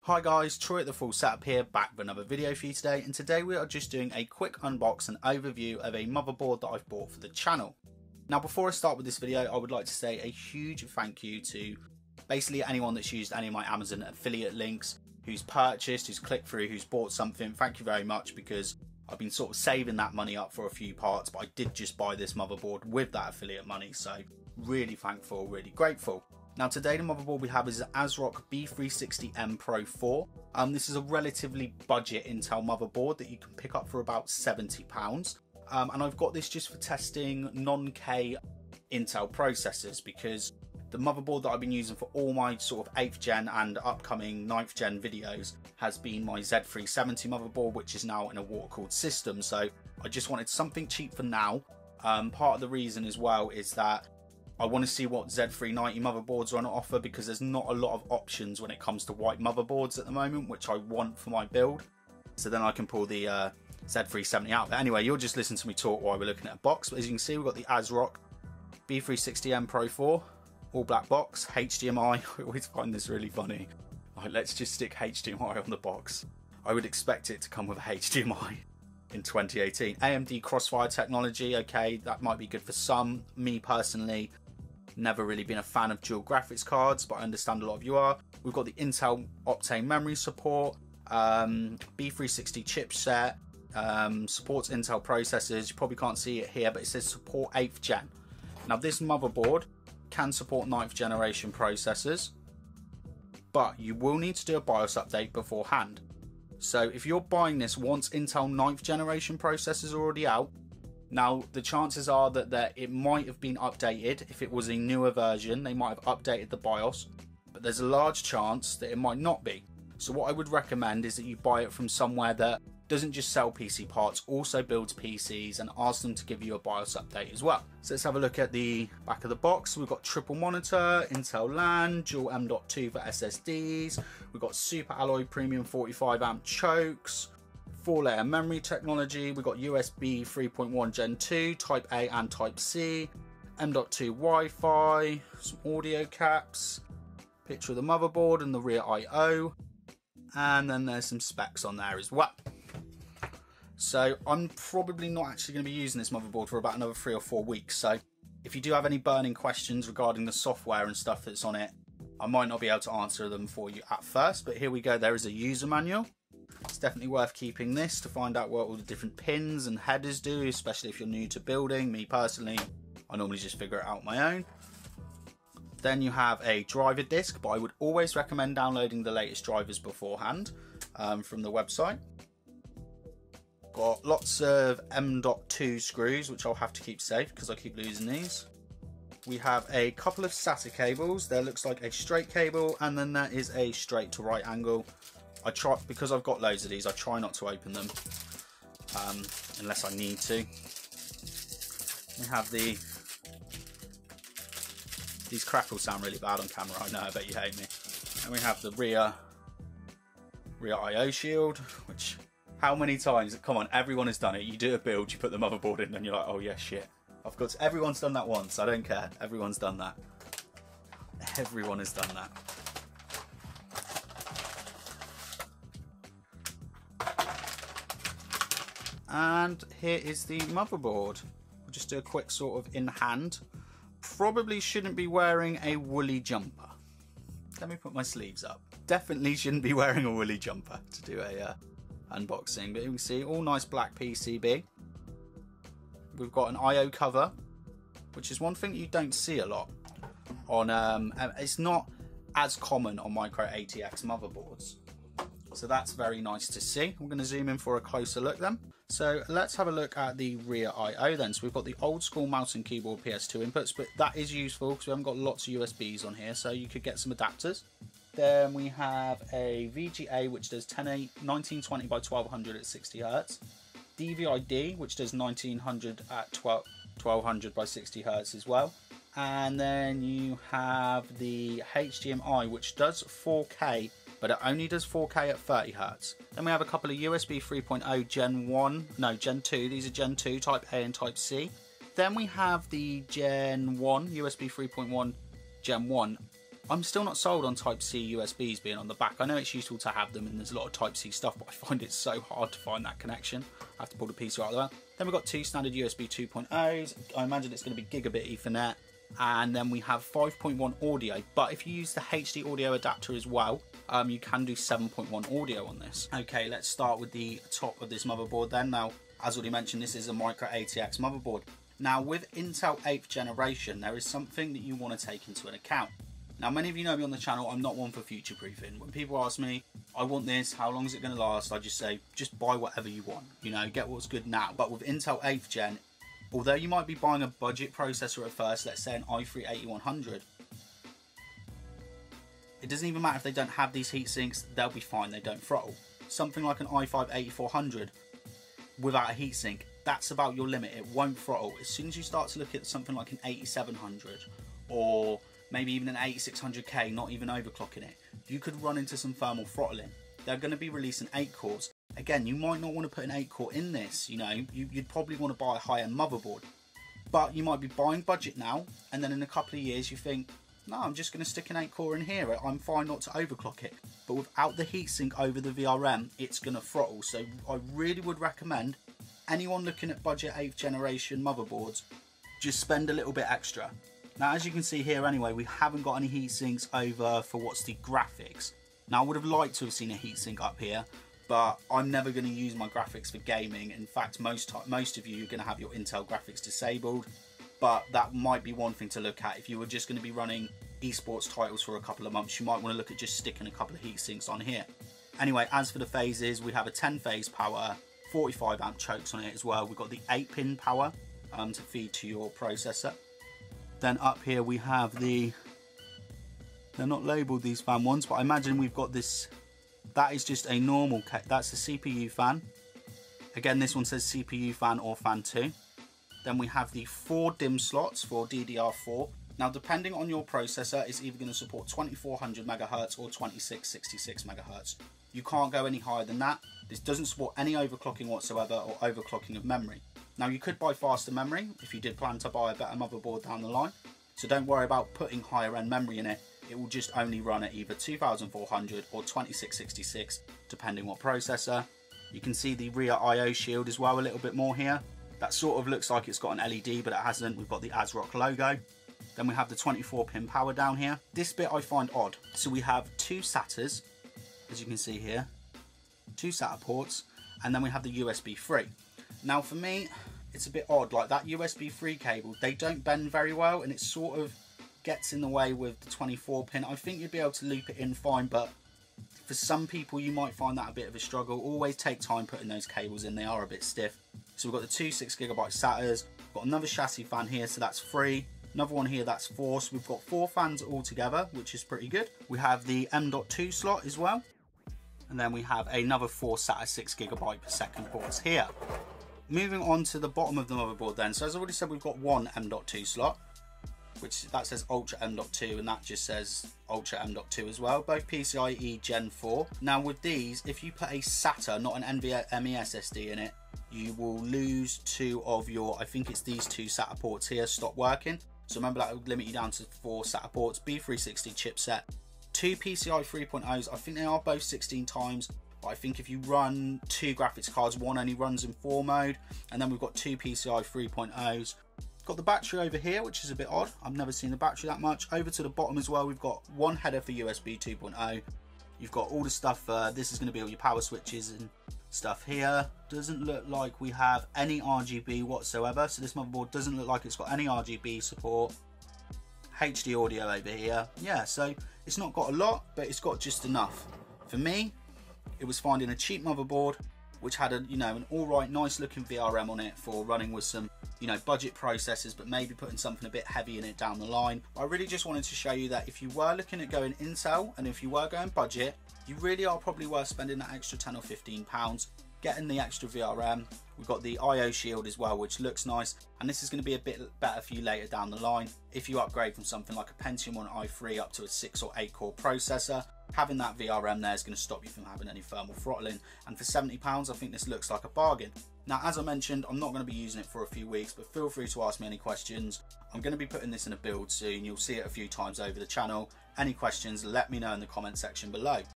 Hi guys, Troy at the Full Setup here, back with another video for you today, and today we are just doing a quick unbox and overview of a motherboard that I've bought for the channel. Now before I start with this video, I would like to say a huge thank you to basically anyone that's used any of my Amazon affiliate links, who's purchased, who's clicked through, who's bought something. Thank you very much, because I've been sort of saving that money up for a few parts, but I did just buy this motherboard with that affiliate money, so really thankful, really grateful. Now today the motherboard we have is an ASROCK B360M PRO4. This is a relatively budget Intel motherboard that you can pick up for about £70. And I've got this just for testing non-K Intel processors, because the motherboard that I've been using for all my sort of 8th gen and upcoming 9th gen videos has been my Z370 motherboard, which is now in a water-cooled system. So I just wanted something cheap for now. Part of the reason as well is that I want to see what Z390 motherboards are on offer, because there's not a lot of options when it comes to white motherboards at the moment, which I want for my build. So then I can pull the Z370 out. But anyway, you'll just listen to me talk while we're looking at a box. But as you can see, we've got the ASROCK B360M PRO4, all black box, HDMI. I always find this really funny. Like, let's just stick HDMI on the box. I would expect it to come with a HDMI. In 2018. AMD Crossfire technology, okay, that might be good for some. Me personally, never really been a fan of dual graphics cards, but I understand a lot of you are. We've got the Intel Optane memory support, B360 chipset, supports Intel processors. You probably can't see it here, but it says support 8th gen. Now this motherboard can support 9th generation processors, but you will need to do a BIOS update beforehand. So if you're buying this once Intel 9th generation processors are already out, now the chances are that it might have been updated. If it was a newer version, they might have updated the BIOS, but there's a large chance that it might not be. So what I would recommend is that you buy it from somewhere that doesn't just sell PC parts, also builds PCs, and ask them to give you a BIOS update as well. So let's have a look at the back of the box. We've got triple monitor, Intel LAN, dual M.2 for SSDs. We've got super alloy premium 45 amp chokes, 4-layer memory technology. We've got USB 3.1 Gen 2, Type A and Type C, M.2 Wi-Fi, some audio caps, picture of the motherboard and the rear I/O, and then there's some specs on there as well. So I'm probably not actually going to be using this motherboard for about another 3 or 4 weeks. So if you do have any burning questions regarding the software and stuff that's on it, I might not be able to answer them for you at first. But here we go. There is a user manual. It's definitely worth keeping this to find out what all the different pins and headers do, especially if you're new to building. Me personally, I normally just figure it out on my own. Then you have a driver disc, but I would always recommend downloading the latest drivers beforehand from the website. Got lots of M.2 screws, which I'll have to keep safe because I keep losing these. We have a couple of SATA cables. There looks like a straight cable, and then there is a straight to right angle. Because I've got loads of these, I try not to open them unless I need to. We have these crackles sound really bad on camera, I know, I bet you hate me. And we have the rear I/O shield, which, how many times, come on, everyone has done it. You do a build, you put the motherboard in, and you're like, oh yeah, shit. Of course, everyone's done that once, I don't care. Everyone's done that. Everyone has done that. And here is the motherboard. We'll just do a quick sort of in hand. Probably shouldn't be wearing a woolly jumper. Let me put my sleeves up. Definitely shouldn't be wearing a woolly jumper to do a unboxing, but you can see all nice black PCB. We've got an I/O cover, which is one thing you don't see a lot on. It's not as common on micro ATX motherboards, so that's very nice to see. We're going to zoom in for a closer look then. So let's have a look at the rear I/O then. So we've got the old school mouse and keyboard PS2 inputs, but that is useful because we haven't got lots of USBs on here, so you could get some adapters. Then we have a VGA, which does 1920 by 1200 at 60 Hz. DVI-D, which does 1900 at 1200 by 60 Hz as well. And then you have the HDMI, which does 4K, but it only does 4K at 30 Hz. Then we have a couple of USB 3.0 Gen 2. These are Gen 2, Type A and Type C. Then we have the Gen 1, USB 3.1 Gen 1. I'm still not sold on Type-C USBs being on the back. I know it's useful to have them and there's a lot of Type-C stuff, but I find it so hard to find that connection. I have to pull the PC out of there. Then we've got two standard USB 2.0s. I imagine it's going to be gigabit Ethernet. And then we have 5.1 audio, but if you use the HD audio adapter as well, you can do 7.1 audio on this. Okay, let's start with the top of this motherboard then. Now, as already mentioned, this is a micro ATX motherboard. Now, with Intel 8th generation, there is something that you want to take into an account. Now, many of you know me on the channel, I'm not one for future-proofing. When people ask me, I want this, how long is it going to last? I just say, just buy whatever you want, you know, get what's good now. But with Intel 8th gen, although you might be buying a budget processor at first, let's say an i3-8100, it doesn't even matter if they don't have these heat sinks, they'll be fine, they don't throttle. Something like an i5-8400 without a heatsink, that's about your limit, it won't throttle. As soon as you start to look at something like an 8700 or maybe even an 8600K, not even overclocking it, you could run into some thermal throttling. They're going to be releasing 8 cores. Again, you might not want to put an 8 core in this, you know, you'd probably want to buy a high-end motherboard. But you might be buying budget now, and then in a couple of years you think, no, I'm just going to stick an 8 core in here, I'm fine not to overclock it. But without the heatsink over the VRM, it's going to throttle. So I really would recommend anyone looking at budget 8th generation motherboards, just spend a little bit extra. Now, as you can see here anyway, we haven't got any heatsinks over for what's the graphics. Now, I would have liked to have seen a heatsink up here, but I'm never going to use my graphics for gaming. In fact, most of you are going to have your Intel graphics disabled, but that might be one thing to look at. If you were just going to be running esports titles for a couple of months, you might want to look at just sticking a couple of heatsinks on here. Anyway, as for the phases, we have a 10-phase power, 45 amp chokes on it as well. We've got the 8-pin power to feed to your processor. Then up here we have the, they're not labelled these fan ones, but I imagine we've got this, that is just a normal, that's a CPU fan. Again, this one says CPU fan or fan 2. Then we have the 4 DIMM slots for DDR4. Now, depending on your processor, it's either going to support 2400 MHz or 2666 MHz. You can't go any higher than that. This doesn't support any overclocking whatsoever or overclocking of memory. Now, you could buy faster memory if you did plan to buy a better motherboard down the line. So don't worry about putting higher end memory in it. It will just only run at either 2400 or 2666, depending what processor. You can see the rear I/O shield as well a little bit more here. That sort of looks like it's got an LED, but it hasn't. We've got the ASROCK logo. Then we have the 24-pin power down here. This bit I find odd. So we have 2 SATAs, as you can see here, 2 SATA ports, and then we have the USB 3. Now for me, it's a bit odd, like that USB 3 cable, they don't bend very well, and it sort of gets in the way with the 24-pin. I think you'd be able to loop it in fine, but for some people you might find that a bit of a struggle. Always take time putting those cables in, they are a bit stiff. So we've got the 2 6GB SATAs, got another chassis fan here, so that's 3. Another one here, that's 4. So we've got 4 fans all together, which is pretty good. We have the M.2 slot as well. And then we have another 4 SATA 6GB per second ports here. Moving on to the bottom of the motherboard then. So as I already said, we've got one M.2 slot, which that says Ultra M.2, and that just says Ultra M.2 as well. Both PCIe Gen 4. Now with these, if you put a SATA, not an NVMe SSD in it, you will lose 2 of your, I think it's these 2 SATA ports here, stop working. So remember that would limit you down to 4 SATA ports, B360 chipset, 2 PCI 3.0s. I think they are both 16 times. But I think if you run 2 graphics cards, one only runs in 4 mode. And then we've got 2 PCI 3.0s. Got the battery over here, which is a bit odd. I've never seen the battery that much. Over to the bottom as well, we've got one header for USB 2.0. You've got all the stuff, this is going to be all your power switches and stuff here. Doesn't look like we have any RGB whatsoever, so this motherboard doesn't look like it's got any RGB support. HD audio over here. Yeah, so it's not got a lot, but it's got just enough. For me, it was finding a cheap motherboard which had a, you know, an alright nice looking VRM on it for running with some, you know, budget processors, but maybe putting something a bit heavy in it down the line. I really just wanted to show you that if you were looking at going Intel and if you were going budget, you really are probably worth spending that extra 10 or 15 pounds. getting the extra VRM. We've got the IO shield as well, which looks nice, and this is going to be a bit better for you later down the line. If you upgrade from something like a Pentium or an i3 up to a 6 or 8 core processor, having that VRM there is going to stop you from having any thermal throttling, and for £70 I think this looks like a bargain. Now, as I mentioned, I'm not going to be using it for a few weeks, but feel free to ask me any questions. I'm going to be putting this in a build soon. You'll see it a few times over the channel. Any questions, let me know in the comment section below.